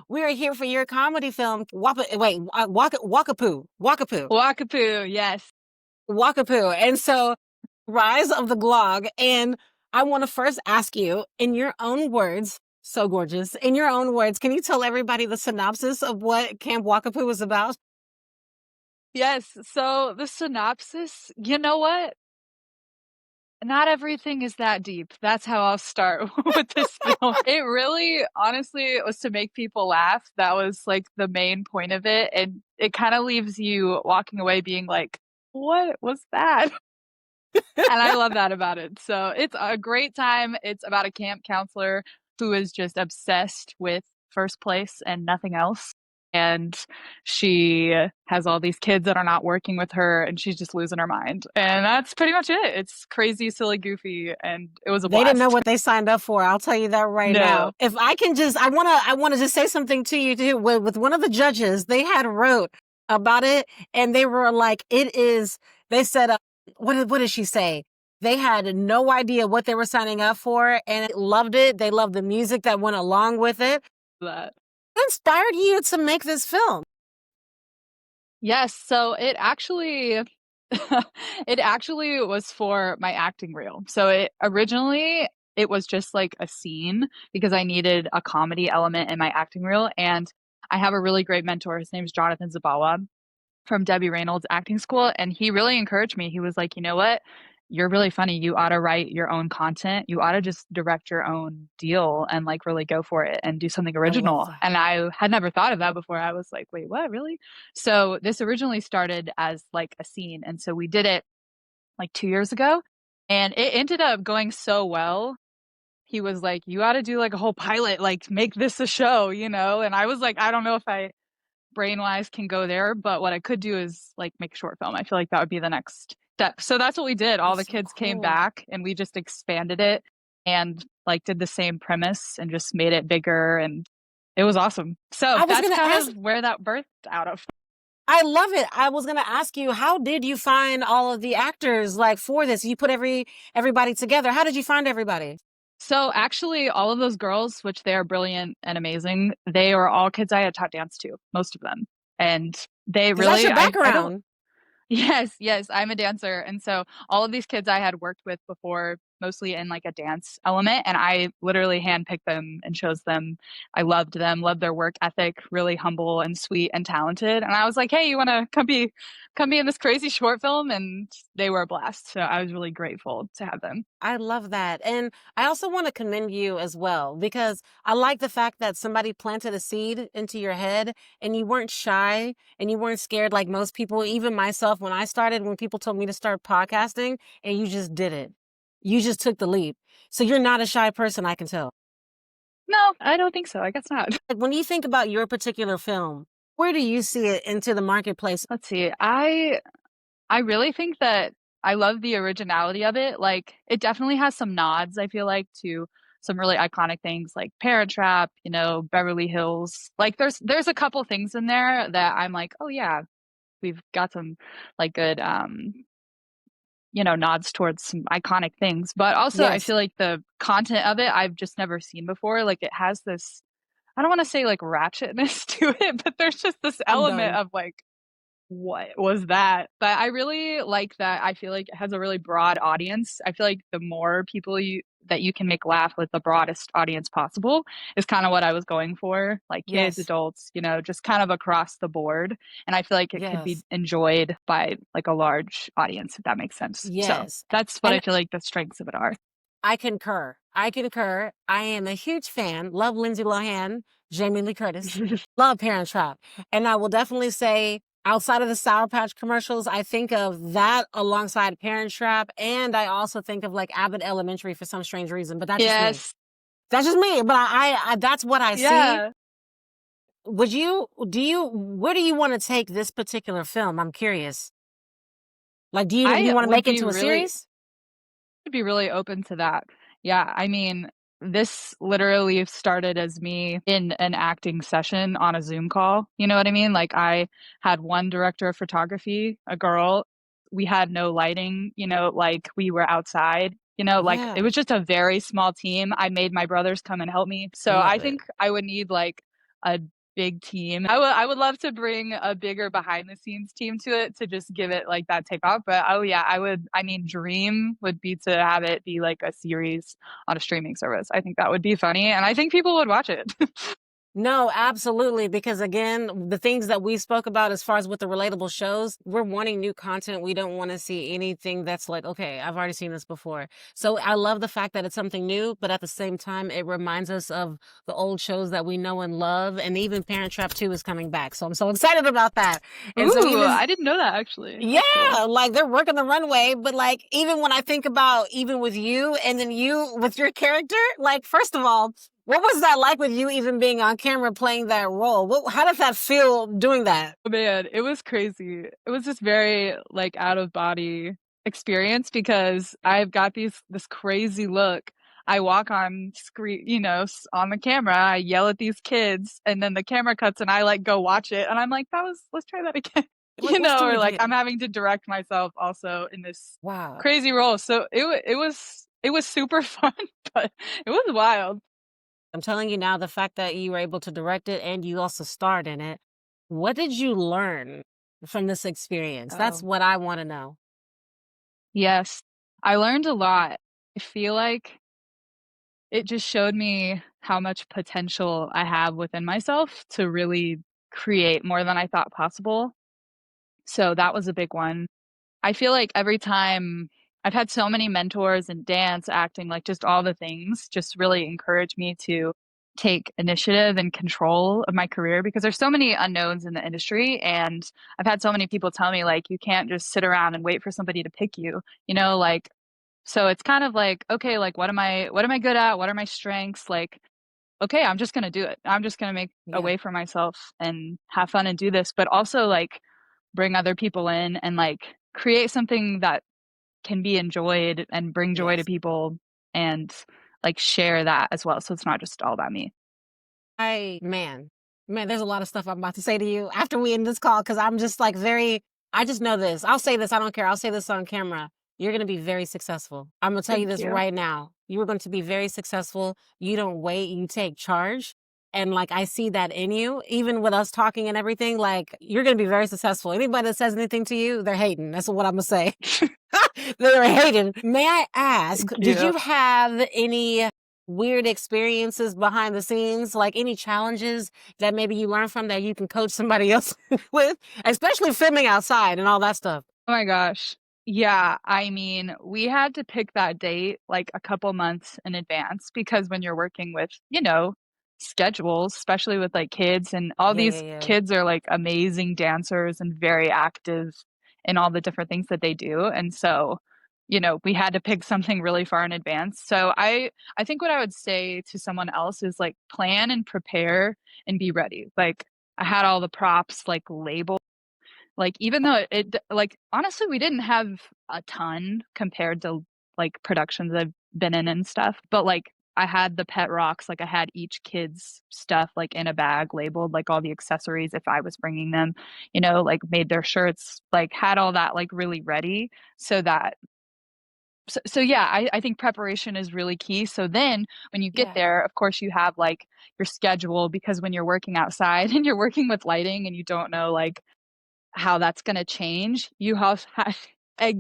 We are here for your comedy film, Wackapoo, Wackapoo, Wackapoo, yes. Wackapoo. And so, Rise of the Glog. And I want to first ask you, in your own words, so gorgeous, in your own words, can you tell everybody the synopsis of what Camp Wacapoo was about? Yes, so the synopsis, you know what? Not everything is that deep. That's how I'll start with this film. It really, honestly, it was to make people laugh. That was like the main point of it. And it kind of leaves you walking away being like, what was that? And I love that about it. So it's a great time. It's about a camp counselor who is just obsessed with first place and nothing else. And she has all these kids that are not working with her, and she's just losing her mind. And that's pretty much it. It's crazy, silly, goofy, and it was a They didn't know blast. what they signed up for. I'll tell you that right No. now. If I can just, I wanna just say something to you too. With one of the judges, they had wrote about it, and they were like, "It is." They said, what did she say? They had no idea what they were signing up for, and loved it. They loved the music that went along with it. That. What inspired you to make this film? Yes, so it actually it actually was for my acting reel. So it was just like a scene because I needed a comedy element in my acting reel, and I have a really great mentor. His name's Jonathan Zabawa from Debbie Reynolds Acting School, and he really encouraged me. He was like, "You know what? You're really funny. You ought to write your own content. You ought to just direct your own deal and like really go for it and do something I love original." that. And I had never thought of that before. I was like, "Wait, what? Really?" So this originally started as like a scene, and so we did it like 2 years ago, and it ended up going so well. He was like, "You ought to do like a whole pilot, like make this a show, you know?" And I was like, "I don't know if I brain wise can go there, but what I could do is like make a short film." I feel like that would be the next step. So that's what we did. All That's the so kids came cool. back and we just expanded it and like did the same premise and just made it bigger, and it was awesome. So I was that's gonna kind ask. of where that birthed out of. I love it. I was gonna ask you, how did you find all of the actors like for this? You put everybody together. How did you find everybody? So actually all of those girls, which they are brilliant and amazing, they are all kids I had taught dance to, most of them. And they Because that's really your I don't. background. Yes, yes, I'm a dancer. And so all of these kids I had worked with before, mostly in like a dance element, and I literally handpicked them and chose them. I loved them, loved their work ethic, really humble and sweet and talented. And I was like, "Hey, you want to come be in this crazy short film?" And they were a blast. So I was really grateful to have them. I love that. And I also want to commend you as well because I like the fact that somebody planted a seed into your head and you weren't shy and you weren't scared like most people, even myself when I started, when people told me to start podcasting and you just did it. You just took the leap. So you're not a shy person, I can tell. No, I don't think so. I guess not. Like, when you think about your particular film, where do you see it into the marketplace? Let's see. I really think that I love the originality of it. Like, it definitely has some nods, I feel like, to some really iconic things like Parent Trap, Beverly Hills. Like, there's a couple things in there that I'm like, oh yeah, we've got some like good nods towards some iconic things. But also, I Yes. feel like the content of it I've just never seen before. Like, it has this. I don't want to say like ratchetness to it, but there's just this I'm element done. of like what was that? But I really like that. I feel like it has a really broad audience. I feel like the more people you can make laugh with the broadest audience possible is kind of what I was going for. Like kids, Yes. adults, just kind of across the board. And I feel like it could be Yes. enjoyed by like a large audience, if that makes sense. So Yes. that's what I And feel like the strengths of it are. I concur. I concur. I am a huge fan. Love Lindsay Lohan, Jamie Lee Curtis. Love Parent Trap. And I will definitely say, outside of the Sour Patch commercials, I think of that alongside Parent Trap. And I also think of like Abbott Elementary for some strange reason. But that's just me. Yes. That's just me. But I that's what I see. Yeah. Where do you want to take this particular film? I'm curious. Like, do you I want to would make be into a really series? be really open to that. Yeah, I mean, this literally started as me in an acting session on a Zoom call. You know what I mean? Like I had one director of photography, a girl. We had no lighting, like we were outside, like it Yeah. was just a very small team. I made my brothers come and help me. So Love I it. think I would need like a big team. I would love to bring a bigger behind the scenes team to it to just give it like that takeoff. But oh yeah, I mean, dream would be to have it be like a series on a streaming service. I think that would be funny, and I think people would watch it. No, absolutely. Because again, the things that we spoke about as far as with the relatable shows, we're wanting new content. We don't want to see anything that's like, okay, I've already seen this before. So I love the fact that it's something new, but at the same time, it reminds us of the old shows that we know and love. And even Parent Trap 2 is coming back. So I'm so excited about that. And so Ooh, even I didn't know that actually. yeah, That's cool. like they're working the runway, but like even when I think about even with you and then you with your character, like first of all, what was that like with you even being on camera playing that role? How does that feel doing that? Oh man, it was crazy. It was just very like out of body experience because I've got this crazy look. I walk on screen, on the camera, I yell at these kids, and then the camera cuts and I like go watch it and I'm like, let's try that again. Let's do it Or like I'm again. having to direct myself also in this Wow. crazy role. So it was super fun, but it was wild. I'm telling you now, the fact that you were able to direct it and you also starred in it, what did you learn from this experience? That's Oh. what I want to know. Yes. I learned a lot. I feel like it just showed me how much potential I have within myself to really create more than I thought possible. So that was a big one. I feel like every time I've had so many mentors in dance, acting, like just all the things just really encourage me to take initiative and control of my career because there's so many unknowns in the industry. And I've had so many people tell me, like, you can't just sit around and wait for somebody to pick you, like, so it's kind of like, okay, like what am I good at? What are my strengths? Like, okay, I'm just gonna do it. I'm just gonna make a Yeah. way for myself and have fun and do this, but also like bring other people in and like create something that can be enjoyed and bring joy to Yes. people and like share that as well. So it's not just all about me. Man, there's a lot of stuff I'm about to say to you after we end this call because I'm just like I just know this. I'll say this. I don't care. I'll say this on camera. You're going to be very successful. I'm going to tell you Thank this you. right now. You are going to be very successful. You don't wait. You take charge. And like, I see that in you, even with us talking and everything, like, you're going to be very successful. Anybody that says anything to you, they're hating. That's what I'm going to say. They're hating. May I ask, Thank did you. you have any weird experiences behind the scenes, like any challenges that maybe you learned from that you can coach somebody else with, especially filming outside and all that stuff? Oh my gosh. Yeah, I mean, we had to pick that date like a couple months in advance because when you're working with, schedules, especially with like kids, and all Yeah, yeah, these yeah. kids are like amazing dancers and very active in all the different things that they do. And so, we had to pick something really far in advance. So I think what I would say to someone else is like plan and prepare and be ready. Like I had all the props like labeled, like, even though like, honestly, we didn't have a ton compared to, like, productions I've been in and stuff, but, like, I had the pet rocks, like, I had each kid's stuff, like, in a bag labeled, like, all the accessories if I was bringing them, like, made their shirts, like, had all that, like, really ready so that yeah, I think preparation is really key. So then when you get Yeah. there, of course, you have, like, your schedule because when you're working outside and you're working with lighting and you don't know, like, how that's gonna change, you have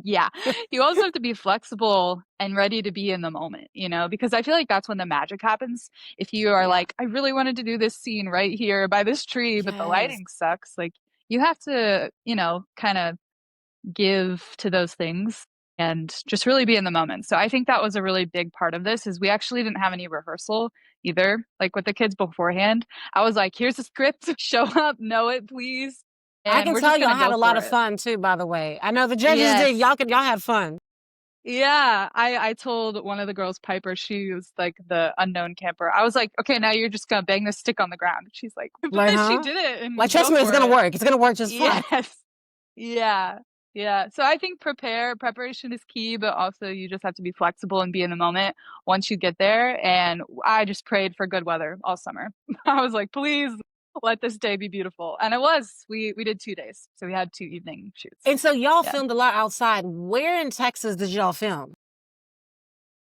yeah, you also have to be flexible and ready to be in the moment, because I feel like that's when the magic happens. If you are Yeah. like, "I really wanted to do this scene right here by this tree, but the Yes. lighting sucks," like, you have to, kinda give to those things and just really be in the moment. So I think that was a really big part of this is we actually didn't have any rehearsal either, like, with the kids beforehand. I was like, "Here's the script, show up, know it, please, I and can we're tell just y'all gonna had go a lot for of it." fun too, by the way. I know the judges did. Yes. Y'all had fun. Yeah, I told one of the girls, Piper, she was, like, the unknown camper. I was like, "Okay, now you're just gonna bang this stick on the ground." She's like, "But Like, then she huh? did it Like, and trust go me, it's for gonna it." work. It's gonna work just fine. Yes. Yeah. Yeah. So I think preparation is key, but also you just have to be flexible and be in the moment once you get there. And I just prayed for good weather all summer. I was like, please let this day be beautiful. And it was. We did 2 days. So we had 2 evening shoots. And so y'all Yeah. filmed a lot outside. Where in Texas did y'all film?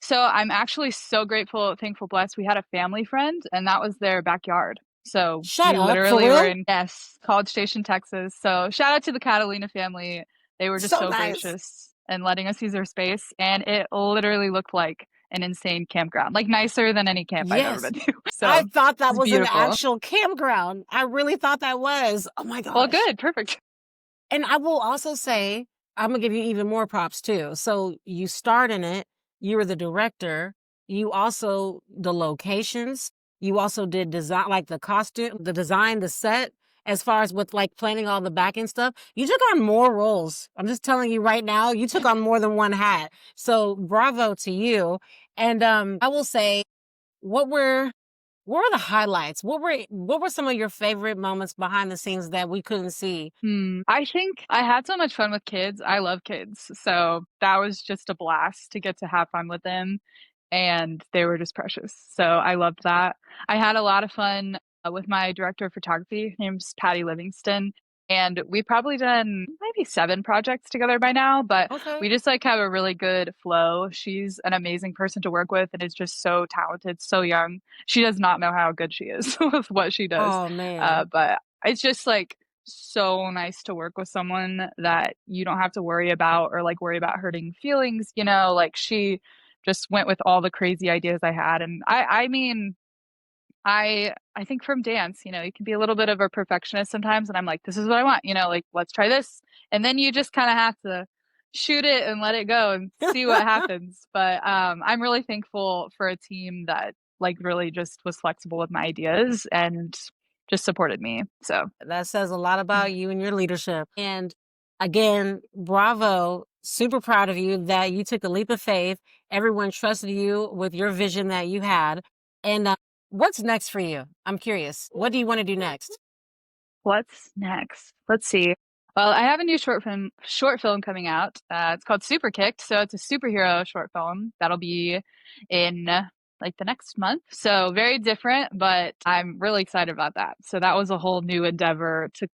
So I'm actually so grateful, thankful, blessed. We had a family friend and that was their backyard. So Shut we up, for literally were real? in, yes, College Station, Texas. So shout out to the Catalina family. They were just So so nice. gracious and letting us use their space. And it literally looked like an insane campground, like nicer than any camp I've ever Yes. been to. I So thought that it's was an beautiful. actual campground. I really thought that was. Oh my Well, gosh. good. Perfect. And I will also say, I'm gonna give you even more props too. So you starred in it, you were the director, you also the locations, you also did design, like the costume, the design, the set, as far as with like planning all the back end stuff. You took on more roles. I'm just telling you right now, you took on more than one hat. So bravo to you. And I will say, what were what were the highlights? What were some of your favorite moments behind the scenes that we couldn't see? I think I had so much fun with kids. I love kids. So that was just a blast to get to have fun with them. And they were just precious. So I loved that. I had a lot of fun with my director of photography. Her name's Patty Livingston. And we've probably done maybe 7 projects together by now, but Okay. we just like have a really good flow. She's an amazing person to work with and is just so talented, so young. She does not know how good she is with what she does. Oh man. But it's just like so nice to work with someone that you don't have to worry about or like worry about hurting feelings, like she just went with all the crazy ideas I had. And I mean, I think from dance, you can be a little bit of a perfectionist sometimes, and I'm like, this is what I want, like let's try this. And then you just kind of have to shoot it and let it go and see what happens. But I'm really thankful for a team that like really just was flexible with my ideas and just supported me. So That says a lot about you and your leadership. And again, bravo. Super proud of you that you took a leap of faith. Everyone trusted you with your vision that you had. And what's next for you? I'm curious. What do you want to do next? what's next? Let's see. Well, I have a new short film coming out. It's called Super Kicked, so it's a superhero short film that'll be in like the next month. So very different, but I'm really excited about that. So that was a whole new endeavor. Took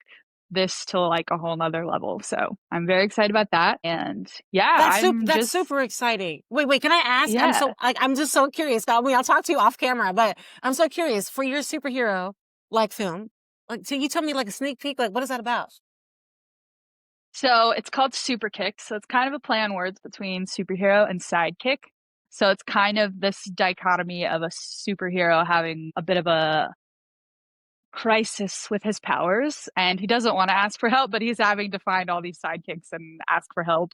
this to like a whole nother level. So I'm very excited about that. And yeah, I'm That's just super exciting. Wait, can I ask? yeah. I'm just so curious. I mean, I'll talk to you off camera, but I'm so curious for your superhero like film. Like, so you tell me like a sneak peek, like what is that about? So it's called Super Kick. So it's kind of a play on words between superhero and sidekick. So it's kind of this dichotomy of a superhero having a bit of a crisis with his powers, and he doesn't want to ask for help, but he's having to find all these sidekicks and ask for help.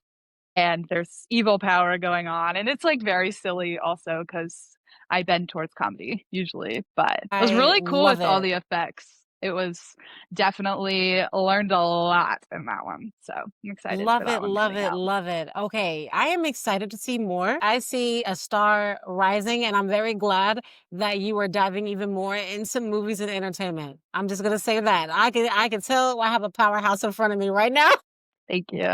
And there's evil power going on. And it's like very silly also because I bend towards comedy usually, but it was I really cool love with all it. the effects. It was definitely learned a lot in that one. So I'm excited for Love that it, one love coming it, out. love it. Okay, I am excited to see more. I see a star rising, and I'm very glad that you are diving even more into movies and entertainment. I'm just gonna say that. I can tell I have a powerhouse in front of me right now. Thank you.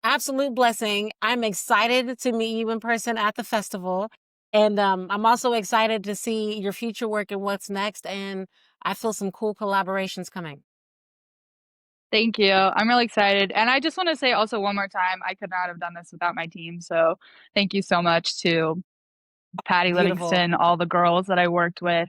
Absolute blessing. I'm excited to meet you in person at the festival. And I'm also excited to see your future work and what's next. And I feel some cool collaborations coming. Thank you. I'm really excited. And I just want to say also one more time, I could not have done this without my team. So thank you so much to Patty Beautiful. Livingston, all the girls that I worked with,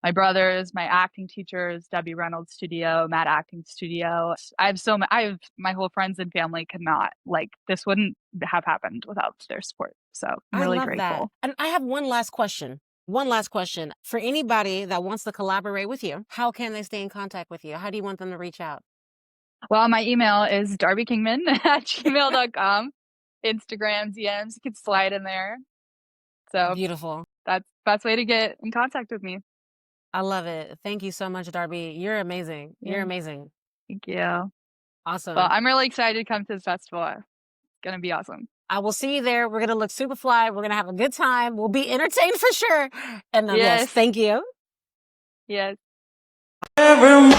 my brothers, my acting teachers, Debbie Reynolds Studio, Matt Acting Studio. I have my whole friends and family could not, like, this wouldn't have happened without their support. So I'm I really love that. grateful. And I have one last question. One last question. For anybody that wants to collaborate with you, how can they stay in contact with you? How do you want them to reach out? Well, my email is darbykingman at gmail.com. Instagram DMs, you could slide in there. So Beautiful. that's best way to get in contact with me. I love it. Thank you so much, Darby. You're amazing. You're Yeah. amazing. Thank you. Well, Awesome. I'm really excited to come to this festival. It's gonna be awesome. I will see you there. We're going to look super fly. We're going to have a good time. We'll be entertained for sure. And yes, Yes. thank you. Yes. Every morning,